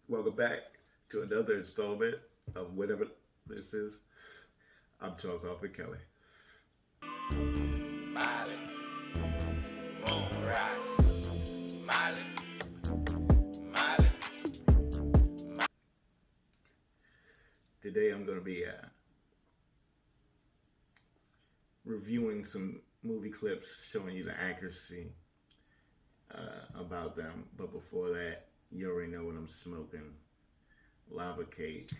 Welcome back to another installment of whatever this is. I'm Charles Hoffa Kelly. Miley, moon rock, Miley, Miley. Today I'm going to be reviewing some movie clips showing you the accuracy about them. But before that, you already know what I'm smoking. Lava cake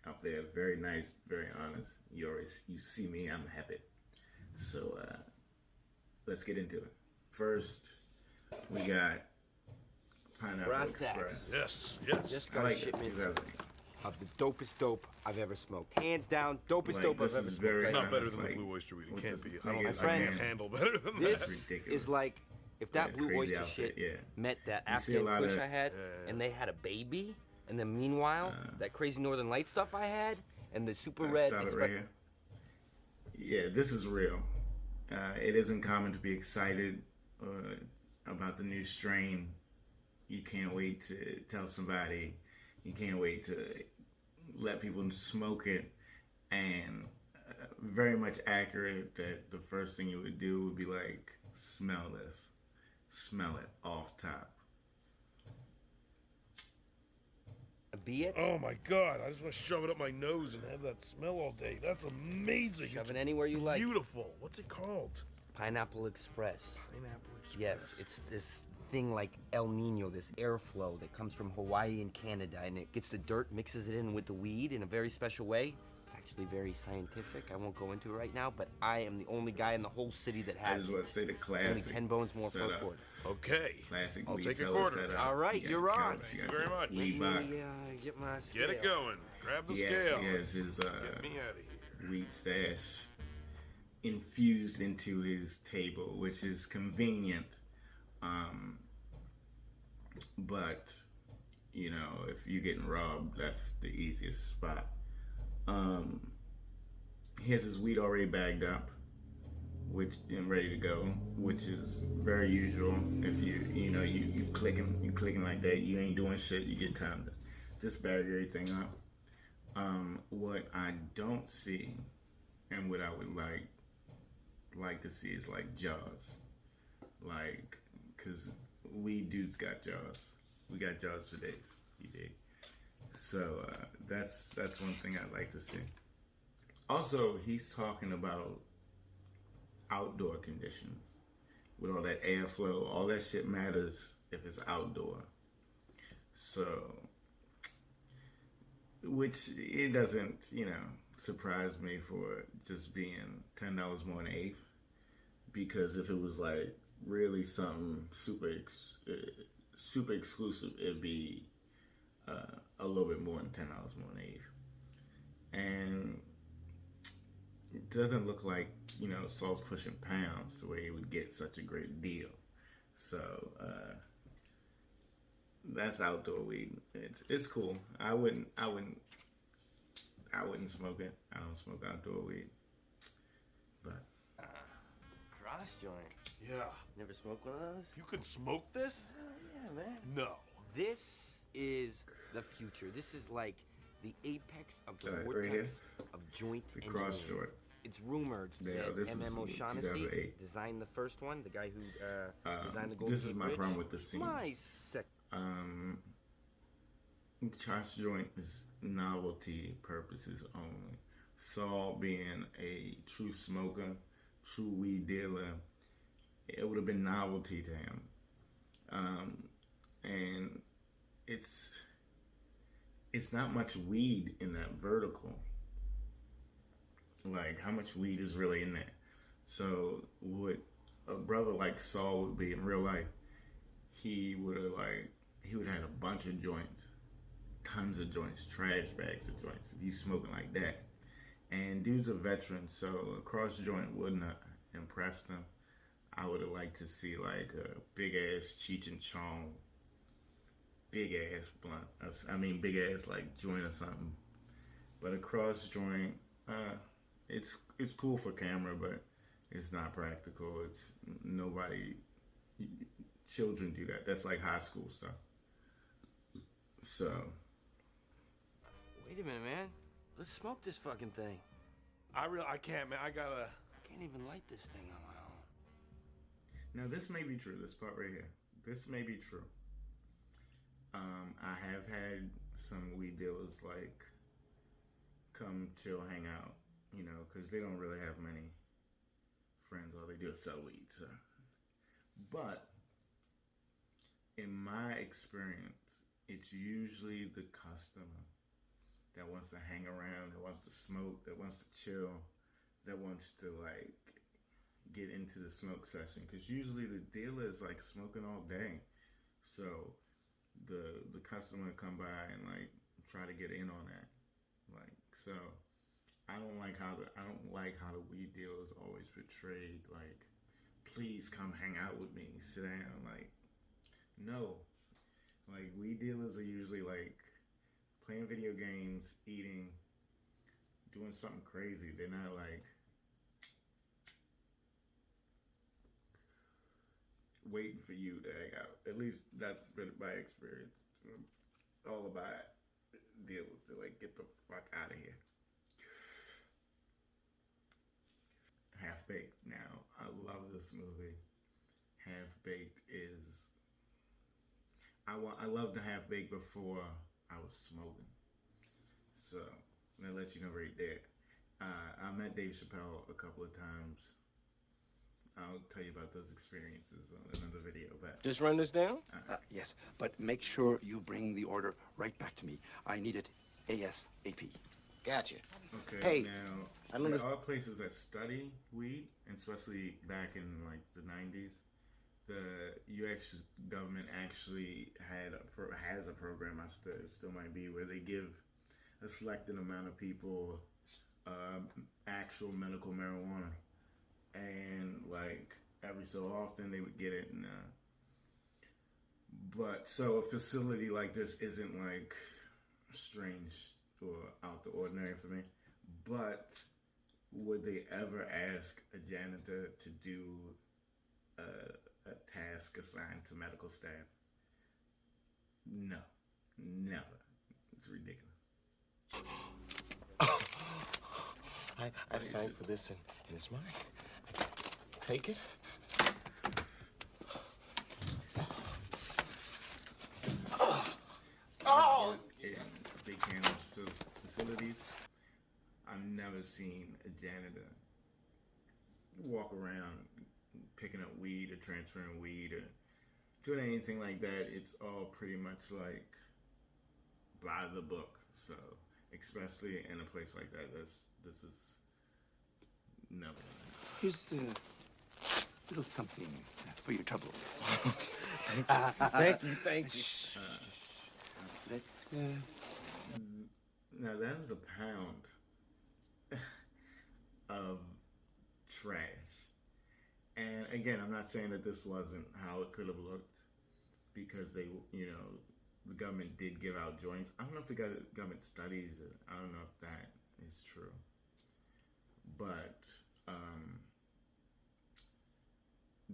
up there, very nice, very honest. You see me, I'm happy. So let's get into it. First, we got Pineapple Brass Express. tacks. Yes. Just I got like a this shipment because of the dopest dope I've ever smoked. Hands down, dopest Like, dope this I've ever is smoked. very Right Not now. better honest, than the like, blue oyster weed. It with can't this be. I nigga, don't My think friend, I can handle better than This that. ridiculous. is like if that Yeah, blue crazy oyster outfit, shit yeah. met that You see a Afghan lot kush of- I had, and they had a baby, and then meanwhile, that crazy Northern Light stuff I had, and the super Let's red. start it right here. Yeah, this is real. It isn't common to be excited about the new strain. You can't wait to tell somebody. You can't wait to let people smoke it. And very much accurate that the first thing you would do would be like, smell this. Smell it off top. Be it. Oh my god! I just want to shove it up my nose and have that smell all day. That's amazing. Shove It's it anywhere you like. Beautiful. What's it called? Pineapple Express. Pineapple Express. Yes, it's this thing like El Nino, this airflow that comes from Hawaii and Canada, and it gets the dirt, mixes it in with the weed in a very special way. It's actually very scientific. I won't go into it right now, but I am the only guy in the whole city that I has just it. want to say the Only classic. 10 bones more per setup. cord. Okay. Classic. I'll weed take a seller quarter. setup. All right, You got you're the on. couch, Thank you you got very the much. weed Let box. me get my scale. Get it going. Grab the Yes, scale. he has his Get me out of here. weed stash infused into his table, which is convenient. But you know, if you're getting robbed, that's the easiest spot. He has his weed already bagged up, which and ready to go, which is very usual. If you clicking like that, you ain't doing shit. You get time to just bag everything up. What I don't see, and what I would like to see is like jaws, like, cause we dudes got jaws. We got jaws for days. You dig? So that's one thing I'd like to see. Also, he's talking about outdoor conditions with all that airflow. All that shit matters if it's outdoor. So, which it doesn't, surprise me for just being $10 more than eighth. Because if it was like really something super exclusive, it'd be a little bit more than $10 more than eighth. And it doesn't look like, Saul's pushing pounds the way he would get such a great deal. So that's outdoor weed. It's cool. I wouldn't smoke it. I don't smoke outdoor weed. But Cross joint. Yeah. Never smoked one of those? You can smoke this? Yeah, man. No. This is the future. This is like the apex of the Right vortex of joint the cross engineering. joint. It's rumored Yeah, that this is M.M. O'Shaughnessy 2008. designed the first one, the guy who designed the Golden This is Gate my Bridge. problem with the scene. My sec. Cross joint is novelty purposes only. Saul being a true smoker, true weed dealer, it would have been novelty to him. And it's not much weed in that vertical. Like, how much weed is really in there? So what a brother like Saul would be in real life, he would have had a bunch of joints, tons of joints, trash bags of joints, if you smoking like that. And dude's a veteran, so a cross joint wouldn't have impressed him. I would have liked to see like a big ass Cheech and Chong, big ass blunt. Big ass like joint or something. But a cross joint, it's cool for camera, but it's not practical. It's nobody. Children do that. That's like high school stuff. So, Wait a minute, man. Let's smoke this fucking thing. I can't, man. I gotta. I can't even light this thing on my own. now this may be true, this part right here. This may be true. I have had some weed dealers like come chill, hang out, you know, because they don't really have many friends. All they do is sell weed. So, but in my experience, it's usually the customer that wants to hang around, that wants to smoke, that wants to chill, that wants to like get into the smoke session. Because usually the dealer is like smoking all day, so the customer come by and like try to get in on that. Like, so I don't like how the weed deal is always portrayed like, please come hang out with me, sit down. Like, no, like weed dealers are usually like playing video games, eating, doing something crazy. They're not like waiting for you to hang out. At least that's been my experience. All about dealers, they're like, get the fuck out of here. Half Baked. Now, I love this movie. Half Baked is. I loved the Half Baked before I was smoking. So that lets you know right there. I met Dave Chappelle a couple of times. I'll tell you about those experiences on another video. But Just run this down? Yes, but make sure you bring the order right back to me. I need it ASAP. Gotcha. okay, Hey, now I don't there are places that study weed, and especially back in like the 90s. The U.S. government actually has a program, still might be, where they give a selected amount of people actual medical marijuana, and like every so often they would get it. And, but so a facility like this isn't like strange or out the ordinary for me. But would they ever ask a janitor to do a task assigned to medical staff? No, never. It's ridiculous. I signed for this, and it's mine. Take it. Oh! In big cannabis facilities, I've never seen a janitor walk around picking up weed or transferring weed or doing anything like that. It's all pretty much like by the book. So, especially in a place like that, this is never. Here's a little something for your troubles. Thank you, thank you. Let's, Now that is a pound of trash. And again, I'm not saying that this wasn't how it could have looked, because they, you know, the government did give out joints. I don't know if the government studies it. I don't know if that is true. But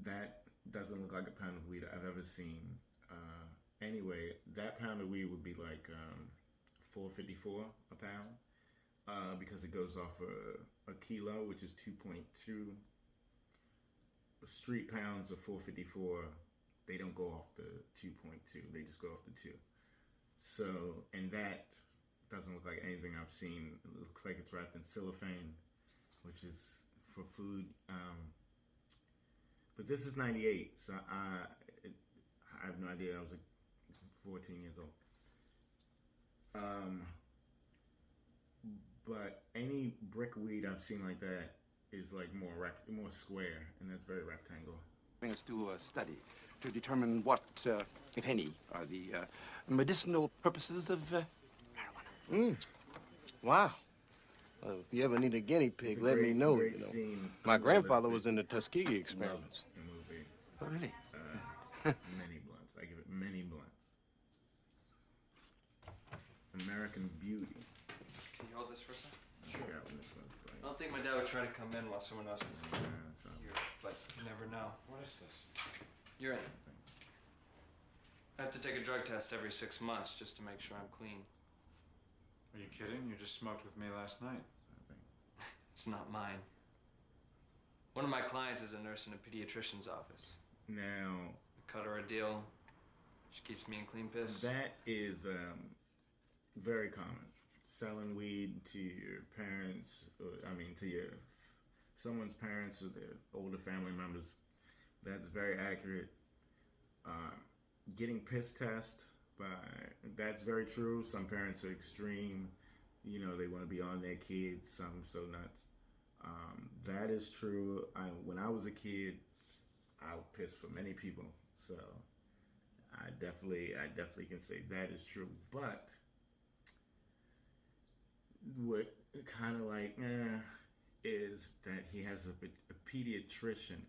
that doesn't look like a pound of weed I've ever seen. Anyway, that pound of weed would be like $4.54 a pound, because it goes off a kilo, which is 2.2. Street pounds of 4.54. They don't go off the 2.2. They just go off the 2. So, and that doesn't look like anything I've seen. It looks like it's wrapped in cellophane, which is for food. But this is 98, so I have no idea. I was like 14 years old. But any brick weed I've seen like that is like more square, and that's very rectangular. bring us to a study to determine what, if any, are the medicinal purposes of marijuana. Wow. Well, if you ever need a guinea pig, let me know. You know, my grandfather was in the Tuskegee experiments. Movie. Oh, really? Many blunts. I give it many blunts. American Beauty. Can you hold this for a second? Sure. This one's like, I don't think my dad would try to come in while someone else was so here, but you never know. What is this? You're in. I have to take a drug test every 6 months just to make sure I'm clean. Are you kidding? You just smoked with me last night. It's not mine. One of my clients is a nurse in a pediatrician's office. Now, I cut her a deal. She keeps me in clean piss. that is very common. Selling weed to your parents, to someone's parents or their older family members. That's very accurate. Getting piss test, that's very true. Some parents are extreme. You know, they want to be on their kids. Some so nuts. That is true. When I was a kid, I would piss for many people. So I definitely can say that is true. But what kind of like is that he has a pediatrician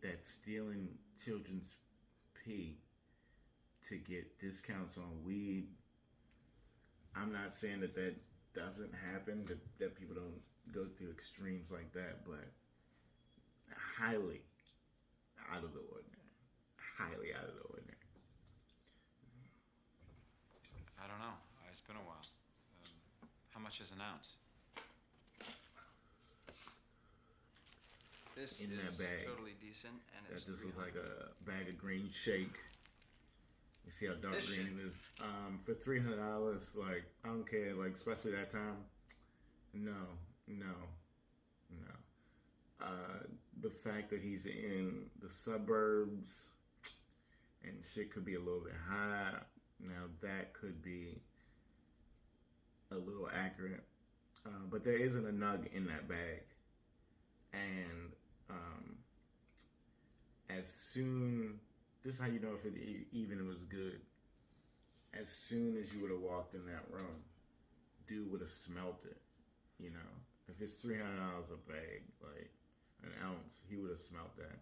that's stealing children's pee to get discounts on weed. I'm not saying that doesn't happen, that people don't go through extremes like that, but highly out of the ordinary. Highly out of the ordinary. I don't know. It's been a while. How much is an ounce? This In that is bag. totally decent, and That it's just looks like $300. a bag of green shake. You see how dark This green shit. it is? For $300, like, I don't care, like, especially that time. No. The fact that he's in the suburbs and shit could be a little bit high. Now that could be a little accurate. But there isn't a nug in that bag. And as soon, this is how you know if it even was good. As soon as you would have walked in that room, dude would have smelt it. You know, if it's $300 a bag, like an ounce, he would have smelt that.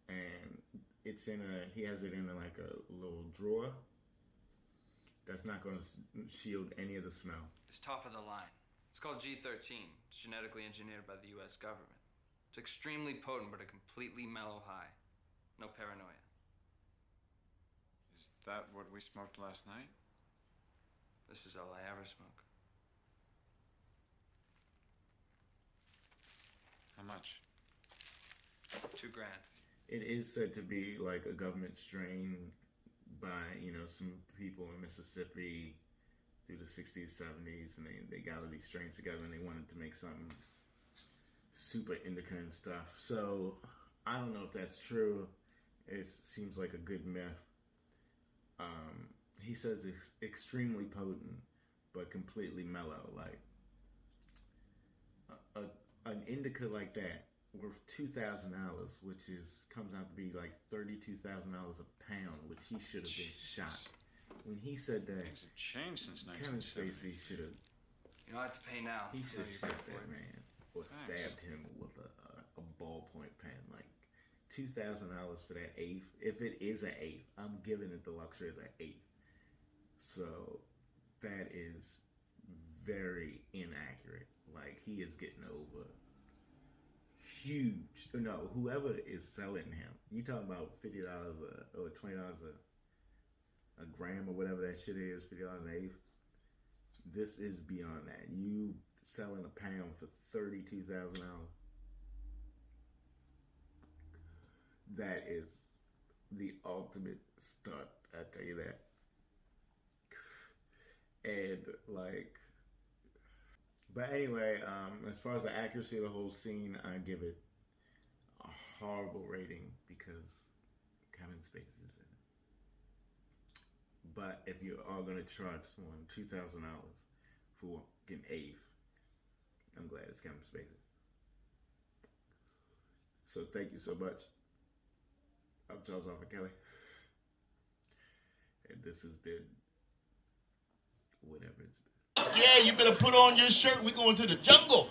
And it's he has it in like a little drawer. That's not going to shield any of the smell. It's top of the line. It's called G13. It's genetically engineered by the U.S. government. It's extremely potent, but a completely mellow high. No paranoia. Is that what we smoked last night? This is all I ever smoke. How much? $2 grand. It is said to be like a government strain by, some people in Mississippi through the 60s, 70s, and they got all these strains together and they wanted to make something super indica and stuff. So I don't know if that's true. It seems like a good myth. He says it's extremely potent, but completely mellow. Like an indica like that worth $2,000, which comes out to be like $32,000 a pound, which he should have been shot. When he said that, Things have changed since Kevin 1970. Spacey should have. You don't have to pay now. He should No, have you shot pay for that it. man or Thanks. stabbed him with a ballpoint pen. Like $2,000 for that eighth. If it is an eighth, I'm giving it the luxury as an eighth. So that is very inaccurate. Like he is getting over huge. No, whoever is selling him, you talking about $50 or $20 a gram or whatever that shit is, $50 an eighth. This is beyond that. You selling a pound for $32,000. That is the ultimate stunt. I tell you that. And like, but anyway, as far as the accuracy of the whole scene, I give it a horrible rating because Kevin Spacey is in it. But if you are going to charge someone $2,000 for an eighth, I'm glad it's Kevin Spacey. So thank you so much. I'm Charles Hoffa Kelly. And this has been whatever it's been. Yeah, you better put on your shirt. We're going to the jungle.